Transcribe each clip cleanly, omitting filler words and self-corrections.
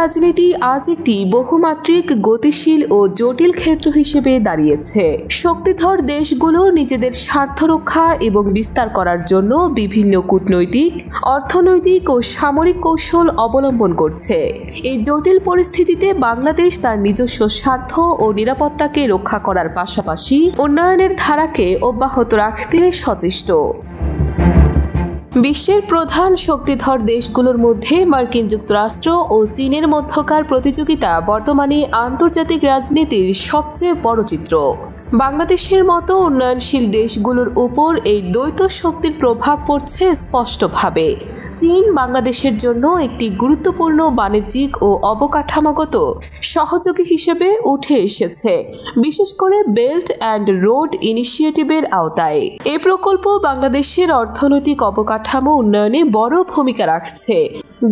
রাজনীতি আজ একটি বহুমাত্রিক, গতিশীল ও জটিল ক্ষেত্র হিসেবে দাঁড়িয়েছে। শক্তিধর দেশগুলো নিজেদের স্বার্থ রক্ষা এবং বিস্তার করার জন্য বিভিন্ন কূটনৈতিক, অর্থনৈতিক ও সামরিক কৌশল অবলম্বন করছে। এই জটিল পরিস্থিতিতে বাংলাদেশ তার নিজস্ব স্বার্থ ও নিরাপত্তাকে রক্ষা করার পাশাপাশি উন্নয়নের ধারাকে অব্যাহত রাখতে সচেষ্ট। বিশ্বের প্রধান শক্তিধর দেশগুলোর মধ্যে মার্কিন যুক্তরাষ্ট্র ও চীনের মধ্যকার প্রতিযোগিতা বর্তমানে আন্তর্জাতিক রাজনীতির সবচেয়ে বড় চিত্র। বাংলাদেশের মতো উন্নয়নশীল দেশগুলোর উপর এই দ্বৈত শক্তির প্রভাব পড়ছে স্পষ্টভাবে। চীন বাংলাদেশের জন্য একটি গুরুত্বপূর্ণ বাণিজ্যিক ও অবকাঠামোগত সহযোগী হিসেবে উঠে এসেছে, বিশেষ করে বেল্ট অ্যান্ড রোড ইনিশিয়েটিভের আওতায়। এই প্রকল্প বাংলাদেশের অর্থনৈতিক অবকাঠামো উন্নয়নে বড় ভূমিকা রাখছে,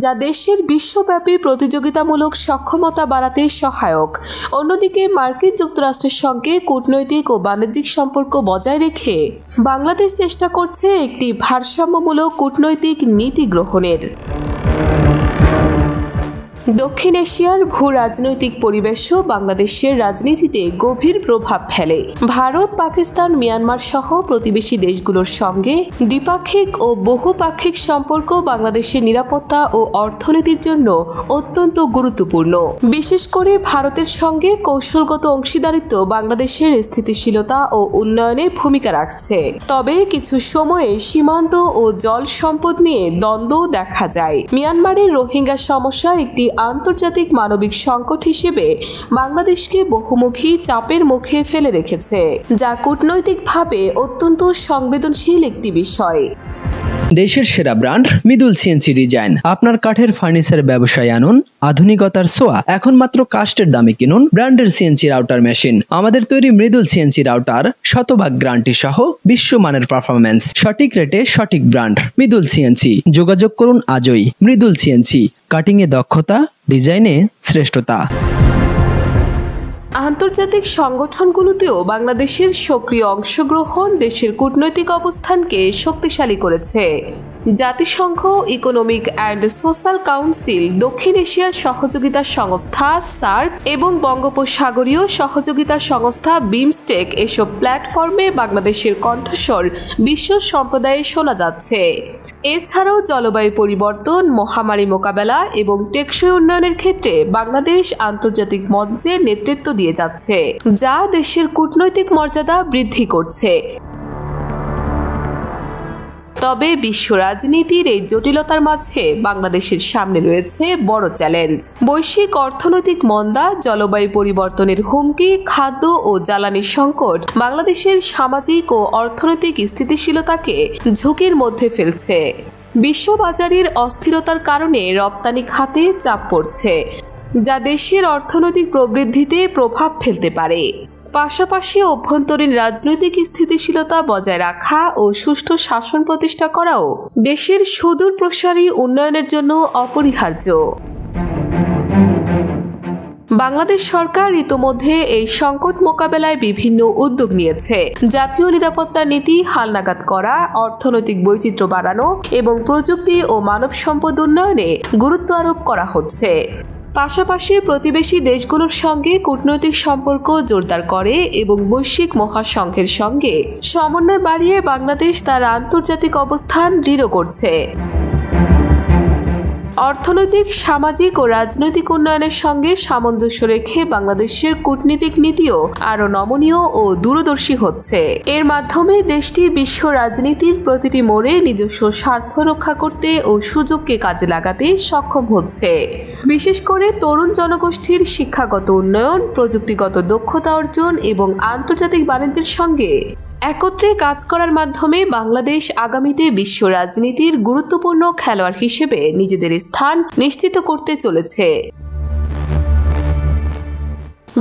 যা দেশের বিশ্বব্যাপী প্রতিযোগিতামূলক সক্ষমতা বাড়াতে সহায়ক। অন্যদিকে মার্কিন যুক্তরাষ্ট্রের সঙ্গে কূটনৈতিক ও বাণিজ্যিক সম্পর্ক বজায় রেখে বাংলাদেশ চেষ্টা করছে একটি ভারসাম্যমূলক কূটনৈতিক নীতি গ্রহণের। দক্ষিণ এশিয়ার ভূ রাজনৈতিক পরিবেশও বাংলাদেশের রাজনীতিতে গভীর প্রভাব ফেলে। ভারত, পাকিস্তান, মিয়ানমার সহ প্রতিবেশী দেশগুলোর সঙ্গে দ্বিপাক্ষিক ও বহুপাক্ষিক সম্পর্ক বাংলাদেশের নিরাপত্তা ও অর্থনীতির জন্য অত্যন্ত গুরুত্বপূর্ণ। বিশেষ করে ভারতের সঙ্গে কৌশলগত অংশীদারিত্ব বাংলাদেশের স্থিতিশীলতা ও উন্নয়নে ভূমিকা রাখছে। তবে কিছু সময়ে সীমান্ত ও জল সম্পদ নিয়ে দ্বন্দ্ব দেখা যায়। মিয়ানমারের রোহিঙ্গা সমস্যা একটি আন্তর্জাতিক মানবিক সংকট হিসেবে বাংলাদেশকে বহুমুখী চাপের মুখে ফেলে রেখেছে, যা কূটনৈতিকভাবে অত্যন্ত সংবেদনশীল একটি বিষয়। দেশের সেরা ব্র্যান্ড মৃদুল সিএনসি ডিজাইন। আপনার কাঠের ফার্নিচার ব্যবসায় আনুন আধুনিকতার ছোঁয়া। এখন মাত্র কাস্টের দামে কিনুন ব্র্যান্ডের সিএনসি রাউটার মেশিন। আমাদের তৈরি মৃদুল সিএনসি রাউটার শতভাগ গ্যারান্টি সহ বিশ্বমানের পারফরম্যান্স, সঠিক রেটে সঠিক ব্র্যান্ড মৃদুল সিএনসি। যোগাযোগ করুন আজই। মৃদুল সিএনসি, কাটিং এ দক্ষতা, ডিজাইনে শ্রেষ্ঠতা। আন্তর্জাতিক সংগঠনগুলোতেও বাংলাদেশের সক্রিয় অংশগ্রহণ দেশের কূটনৈতিক অবস্থানকে শক্তিশালী করেছে। জাতিসংঘ, ইকোনমিক অ্যান্ড সোশ্যাল কাউন্সিল, দক্ষিণ এশিয়ার সহযোগিতা সংস্থা সার্ক এবং বঙ্গোপসাগরীয় সহযোগিতা সংস্থা বিমস্টেক এসব প্ল্যাটফর্মে বাংলাদেশের কণ্ঠস্বর বিশ্ব সম্প্রদায়ে শোনা যাচ্ছে। এছাড়াও জলবায়ু পরিবর্তন, মহামারী মোকাবেলা এবং টেকসই উন্নয়নের ক্ষেত্রে বাংলাদেশ আন্তর্জাতিক মঞ্চে নেতৃত্ব দিয়ে যাচ্ছে, যা দেশের কূটনৈতিক মর্যাদা বৃদ্ধি করছে। তবে বিশ্ব রাজনীতির এই জটিলতার মাঝে বাংলাদেশের সামনে রয়েছে বড় চ্যালেঞ্জ। বৈশ্বিক অর্থনৈতিক মন্দা, জলবায়ু পরিবর্তনের হুমকি, খাদ্য ও জ্বালানি সংকট বাংলাদেশের সামাজিক ও অর্থনৈতিক স্থিতিশীলতাকে ঝুঁকির মধ্যে ফেলছে। বিশ্ববাজারের অস্থিরতার কারণে রপ্তানি খাতে চাপ পড়ছে, যা দেশের অর্থনৈতিক প্রবৃদ্ধিতে প্রভাব ফেলতে পারে। পাশাপাশি অভ্যন্তরীণ রাজনৈতিক স্থিতিশীলতা বজায় রাখা ও সুষ্ঠু শাসন প্রতিষ্ঠা করাও দেশের সুদূর প্রসারী উন্নয়নের জন্য অপরিহার্য। বাংলাদেশ সরকার ইতোমধ্যে এই সংকট মোকাবেলায় বিভিন্ন উদ্যোগ নিয়েছে। জাতীয় নিরাপত্তা নীতি হালনাগাদ করা, অর্থনৈতিক বৈচিত্র্য বাড়ানো এবং প্রযুক্তি ও মানব সম্পদ উন্নয়নে গুরুত্ব আরোপ করা হচ্ছে। পাশাপাশি প্রতিবেশী দেশগুলোর সঙ্গে কূটনৈতিক সম্পর্ক জোরদার করে এবং বৈশ্বিক মহাসংঘের সঙ্গে সমন্বয় বাড়িয়ে বাংলাদেশ তার আন্তর্জাতিক অবস্থান দৃঢ় করছে। অর্থনৈতিক, সামাজিক ও রাজনৈতিক উন্নয়নের সঙ্গে সামঞ্জস্য রেখে বাংলাদেশের কূটনীতিক নীতিও আরও নমনীয় ও দূরদর্শী হচ্ছে। এর মাধ্যমে দেশটি বিশ্ব রাজনীতির প্রতিটি মোড়ে নিজস্ব স্বার্থ রক্ষা করতে ও সুযোগকে কাজে লাগাতে সক্ষম হচ্ছে। বিশেষ করে তরুণ জনগোষ্ঠীর শিক্ষাগত উন্নয়ন, প্রযুক্তিগত দক্ষতা অর্জন এবং আন্তর্জাতিক বাণিজ্যের সঙ্গে একত্রে কাজ করার মাধ্যমে বাংলাদেশ আগামীতে বিশ্ব রাজনীতির গুরুত্বপূর্ণ খেলোয়াড় হিসেবে নিজেদের স্থান নিশ্চিত করতে চলেছে।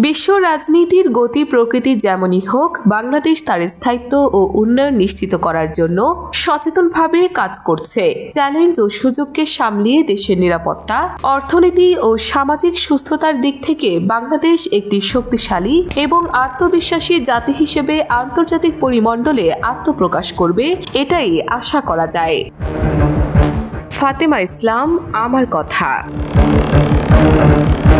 বিশ্ব রাজনীতির গতি প্রকৃতি যেমনই হোক, বাংলাদেশ তার স্থায়িত্ব ও উন্নয়ন নিশ্চিত করার জন্য সচেতনভাবে কাজ করছে। চ্যালেঞ্জ ও সুযোগকে সামলিয়ে দেশের নিরাপত্তা, অর্থনীতি ও সামাজিক সুস্থতার দিক থেকে বাংলাদেশ একটি শক্তিশালী এবং আত্মবিশ্বাসী জাতি হিসেবে আন্তর্জাতিক পরিমণ্ডলে আত্মপ্রকাশ করবে, এটাই আশা করা যায়। ফাতেমা ইসলাম, আমার কথা। ধন্যবাদ।